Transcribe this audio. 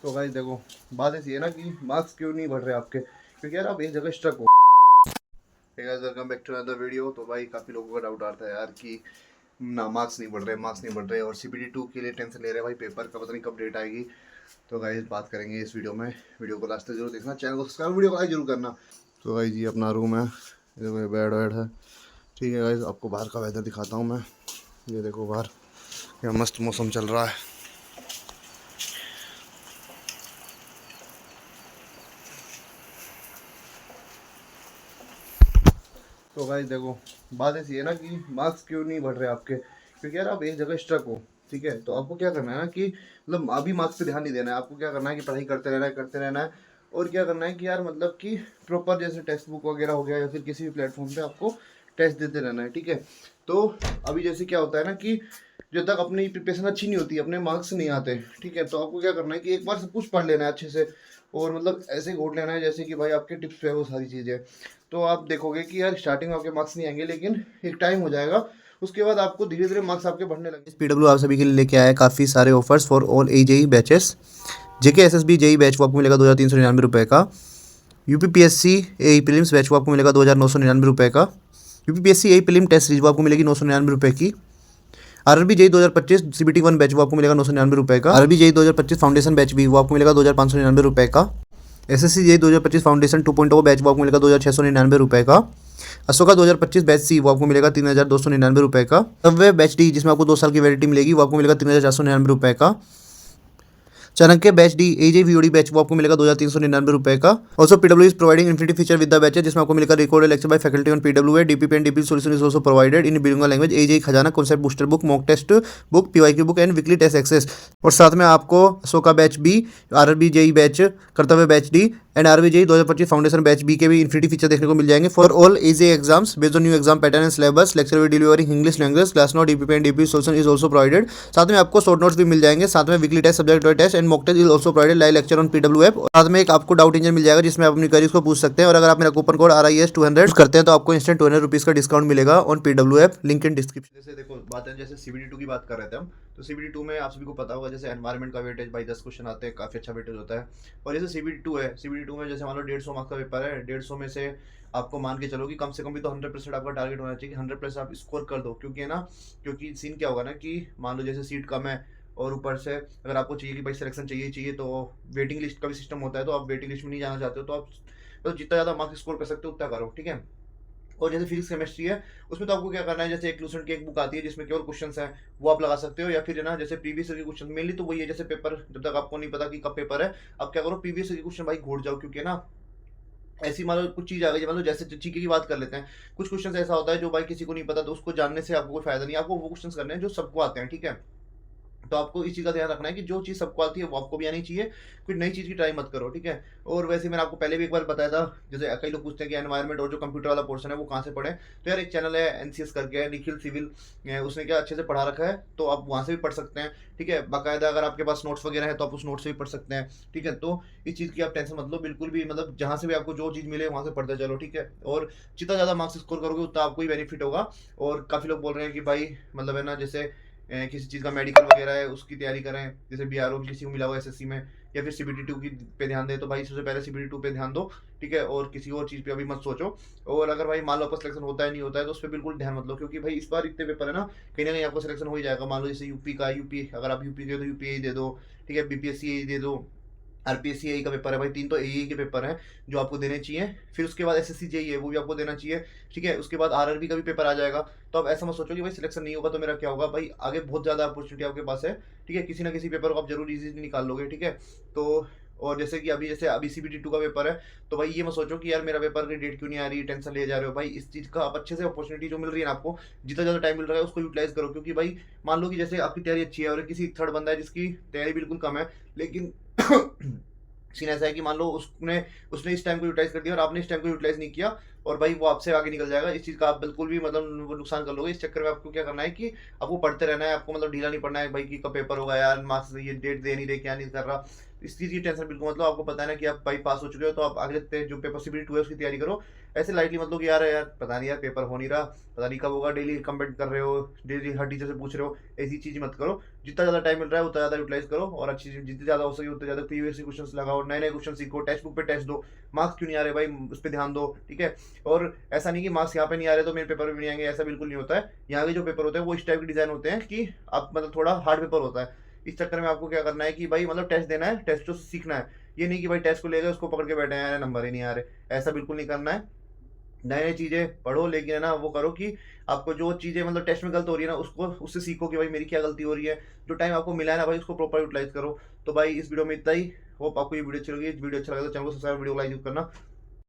तो भाई देखो, बात ऐसी है ना कि मार्क्स क्यों नहीं बढ़ रहे आपके, क्योंकि यार आप एक जगह स्टक हो। Welcome back to another video. तो भाई काफ़ी लोगों का डाउट आता है यार कि ना मार्क्स नहीं बढ़ रहे, मार्क्स नहीं बढ़ रहे और CBT 2 के लिए टेंशन ले रहे हैं भाई, पेपर का पता नहीं कब डेट आएगी। तो गाइस बात करेंगे इस वीडियो में। वीडियो को लास्ट तक जरूर देखना, चैनल को सब्सक्राइब, वीडियो को लाइक जरूर करना। तो भाई जी अपना रूम है, ये देखो बेड वेड है। ठीक है गाइस, आपको बाहर का वेदर दिखाता हूँ मैं। ये देखो बाहर क्या मस्त मौसम चल रहा है। तो भाई देखो, बात ऐसी है ना कि मार्क्स क्यों नहीं बढ़ रहे आपके, क्योंकि यार आप एक जगह स्ट्रक हो। ठीक है, तो आपको क्या करना है ना कि मतलब अभी मार्क्स पे ध्यान नहीं देना है। आपको क्या करना है कि पढ़ाई करते रहना है। और क्या करना है कि यार मतलब कि प्रॉपर जैसे टेक्स्ट बुक वगैरह हो गया या फिर किसी भी प्लेटफॉर्म पे आपको टेस्ट देते रहना है। ठीक है, तो अभी जैसे क्या होता है ना कि जब तक अपनी प्रिपरेशन अच्छी नहीं होती, अपने मार्क्स नहीं आते, ठीक है, तो आपको क्या करना है कि एक बार सब कुछ पढ़ लेना है अच्छे से। और मतलब ऐसे घोट लेना है जैसे कि भाई आपके टिप्स पे है वो सारी चीज़ें। तो आप देखोगे कि यार स्टार्टिंग में आपके मार्क्स नहीं आएंगे, लेकिन एक टाइम हो जाएगा, उसके बाद आपको धीरे धीरे मार्क्स आपके बढ़ने लगेंगे। PW आप सभी के लिए लेके आया है काफ़ी सारे offers for all AJE batches. JK SSB JE batch वो आपको मिलेगा 2399 रुपये का। UPPSC AE प्रीलिम्स बैच वो आपको मिलेगा 2999 रुपये का। UPPSC AE prelim test series वो आपको मिलेगी 999 रुपये की। RRB JE 2025 CBT 1 बैच वो आपको मिलेगा 999 रुपये का। RRB JE 2025 फाउंडेशन बैच भी वो आपको मिलेगा 2599 रुपये का। SSC JE 2025 फाउंडेशन 2.0 बैच वो आपको मिलेगा 2699 रुपये का। अशोका 2025 बैच सी वो आपको मिलेगा 3299 रुपये का। नब्बे बैच डी जिसमें आपको 2 साल की वैलिडिटी मिलेगी वो आपको मिलेगा 3499 रुपये का। Chanakya batch D AJ VOD batch वो आपको मिलेगा 2399 रुपये का। Also PW is providing infinity feature with the batch जिसमें आपको मिलेगा recorded lecture by faculty on PW है। DPP and DP solution is also provided in bilingual language. AJ Khazana concept booster book, mock test book, PYQ book and weekly test access. और साथ में आपको Ashoka batch B, RRB JE batch, कर्तव्य batch D and RRB JE 2025 foundation batch B के भी infinity feature देखने को मिल जाएंगे for all AJ exams based on new exam pattern and syllabus. Lecture with delivering English language, class note, DPP and DP solution is also provided. साथ में आपको short notes भी मिल जाएंगे। साथ में weekly test, subject test and mock test is also provided. Live lecture on PW app. साथ में एक आपको डाउट इंजन मिल जाएगा जिसमें आप अपनी क्वेरीज को पूछ सकते हैं। और अगर आप मेरा कूपन कोड RIS 200 करते हैं तो आपको इंस्टेंट 200 रुपीज़ का डिस्काउंट मिलेगा on PW app, link in description. जैसे देखो बात है, जैसे CBT 2 की बात कर रहे थे हम, तो CBT 2 में आप सभी को पता होगा जैसे एनवायरनमेंट का वेटेज भाई 10 क्वेश्चन आते हैं, काफ़ी अच्छा वेटेज होता है। और जैसे CBT 2 है, CBT 2 में जैसे मान लो 150 मार्क्स का पेपर है, 150 में से आपको मान के चलो कि कम से कम भी तो 100% आपका टारगेट होना चाहिए कि 100% आप स्कोर कर दो। क्योंकि है ना, क्योंकि सीन क्या होगा ना कि मान लो जैसे सीट कम है और ऊपर से अगर आपको चाहिए कि भाई सिलेक्शन चाहिए चाहिए, तो वेटिंग लिस्ट का भी सिस्टम होता है। तो आप वेटिंग लिस्ट में नहीं जाना चाहते हो तो आप तो जितना ज़्यादा मार्क्स स्कोर कर सकते हो उतना करो। ठीक है, और जैसे फिजिक्स केमिस्ट्री है, उसमें तो आपको क्या करना है, जैसे एक लूसेंट की एक बुक आती है जिसमें केवल क्वेश्चंस हैं, वो आप लगा सकते हो। या फिर है ना, जैसे प्रीवियस के क्वेश्चन मेनली तो वही है। जैसे पेपर जब तक आपको नहीं पता कि कब पेपर है, आप क्या करो, प्रीवियस के क्वेश्चन भाई घोट जाओ। क्योंकि ना ऐसी मान लो कुछ चीज़ आ गई, मान लो जैसे जीके की बात कर लेते हैं, कुछ क्वेश्चन ऐसा होता है जो भाई किसी को नहीं पता, तो उसको जानने से आपको कोई फायदा नहीं है। आपको वो क्वेश्चन करने हैं जो सबको आते हैं। ठीक है, तो आपको इस चीज़ का ध्यान रखना है कि जो चीज़ सबको आती है वो आपको भी आनी चाहिए। कोई नई चीज़ की ट्राई मत करो। ठीक है, और वैसे मैंने आपको पहले भी एक बार बताया था, जैसे कई लोग पूछते हैं कि एनवायरनमेंट और जो कंप्यूटर वाला पोर्शन है वो कहाँ से पढ़े। तो यार एक चैनल है NCS करके है, निखिल सिविल, उसने क्या अच्छे से पढ़ा रखा है, तो आप वहाँ से भी पढ़ सकते हैं। ठीक है, बाकायदा अगर आपके पास नोट्स वगैरह है तो आप उस नोट से भी पढ़ सकते हैं। ठीक है, तो इस चीज़ की आप टेंशन मत लो बिल्कुल भी, मतलब जहाँ से भी आपको जो चीज़ मिले वहाँ से पढ़ते चलो। ठीक है, और जितना ज़्यादा मार्क्स स्कोर करोगे उतना आपको ही बेनिफिट होगा। और काफ़ी लोग बोल रहे हैं कि भाई मतलब है ना, जैसे किसी चीज़ का मेडिकल वगैरह है उसकी तैयारी करें, जैसे BRO किसी को मिला हुआ SSC में, या फिर CBT 2 की पे ध्यान दे, तो भाई सबसे पहले CBT 2 पे ध्यान दो। ठीक है, और किसी और चीज़ पे अभी मत सोचो। और अगर भाई मान लो आपका सिलेक्शन होता है नहीं होता है तो उस पर बिल्कुल ध्यान मत लो, क्योंकि भाई इस बार इतने पेपर है ना कहीं आपको सिलेक्शन हो ही जाएगा। मान लो जैसे यूपी का, यूपी अगर आप यूपी के तो UPA दे दो। ठीक है, BPSC दे दो, RPSC AE का पेपर है भाई, 3 तो AE के पेपर हैं जो आपको देने चाहिए। फिर उसके बाद SSC JE है, वो भी आपको देना चाहिए। ठीक है, उसके बाद RRB का भी पेपर आ जाएगा। तो अब ऐसा मत सोचो कि भाई सिलेक्शन नहीं होगा तो मेरा क्या होगा, भाई आगे बहुत ज़्यादा अपॉर्चुनिटी आपके पास है। ठीक है, किसी ना किसी पेपर को आप जरूर इजीली निकाल लोगे। ठीक है, तो और जैसे कि अभी CBT 2 का पेपर है, तो भाई ये मत सोचो कि यार मेरा पेपर की डेट क्यों नहीं आ रही, टेंशन ले जा रहे हो। भाई इस चीज़ का आप अच्छे से अपॉर्चुनिटी जो मिल रही है ना आपको, जितना ज़्यादा टाइम मिल रहा है उसको यूटिलाइज करो। क्योंकि भाई मान लो कि जैसे आपकी तैयारी अच्छी है और किसी थर्ड बंदा है जिसकी तैयारी बिल्कुल कम है, लेकिन सीन ऐसा है कि मान लो उसने उसने इस टाइम को यूटिलाइज कर दिया और आपने इस टाइम को यूटिलाइज नहीं किया, और भाई वो आपसे आगे निकल जाएगा। इस चीज़ का आप बिल्कुल भी मतलब नुकसान कर लोगे। इस चक्कर में आपको क्या करना है कि आपको पढ़ते रहना है, आपको मतलब ढीला नहीं पड़ना है भाई कि कब पेपर होगा यार, मार्क्स ये डेट दे नहीं रहे, क्या नहीं कर रहा। इस चीज़ की टेंशन बिल्कुल मतलब, आपको पता है ना कि आप भाई पास हो चुके हो, तो आप अगले जो पेपर CBT 2 है उसकी तैयारी करो। ऐसे लाइटली मतलब कि यार पता नहीं यार पेपर हो नहीं रहा, पता नहीं कब होगा, डेली कमेंट कर रहे हो, डेली हर टीचर से पूछ रहे हो, ऐसी चीज़ मत करो। जितना ज़्यादा टाइम मिल रहा है उतना ज़्यादा यूटिलाइज करो, और अच्छी चीज़ जितनी ज़्यादा हो सके उतने ज़्यादा प्रीवियस क्वेश्चंस लगाओ, नए नए क्वेश्चन सीखो, टेक्स्ट बुक पे टेस्ट दो। मार्क्स क्यों नहीं आ रहे भाई, उस पर ध्यान दो, ठीक है। और ऐसा नहीं कि मार्क्स यहाँ पे नहीं आ रहे तो मेरे पेपर में भी नहीं आएंगे, ऐसा बिल्कुल नहीं होता है। यहाँ के जो पेपर होते हैं वो इस टाइप के डिज़ाइन होते हैं कि आप मतलब थोड़ा हार्ड पेपर होता है। इस चक्कर में आपको क्या करना है कि भाई मतलब टेस्ट देना है, टेस्ट से सीखना है। ये नहीं कि भाई टेस्ट को ले गए उसको पकड़ के बैठे हैं यार नंबर ही नहीं आ रहे, ऐसा बिल्कुल नहीं करना है। नई नई चीज़ें पढ़ो, लेकिन है ना वो करो कि आपको जो चीज़ें मतलब टेस्ट में गलत हो रही है ना उसको उससे सीखो कि भाई मेरी क्या गलती हो रही है। जो टाइम आपको मिला है ना भाई उसको प्रॉपर यूटिलाइज करो। तो भाई इस वीडियो में इतना ही। होप आपको ये वीडियो अच्छी लगी। वीडियो अच्छा लगा तो चैनल को सब्सक्राइब, वीडियो लाइक करना।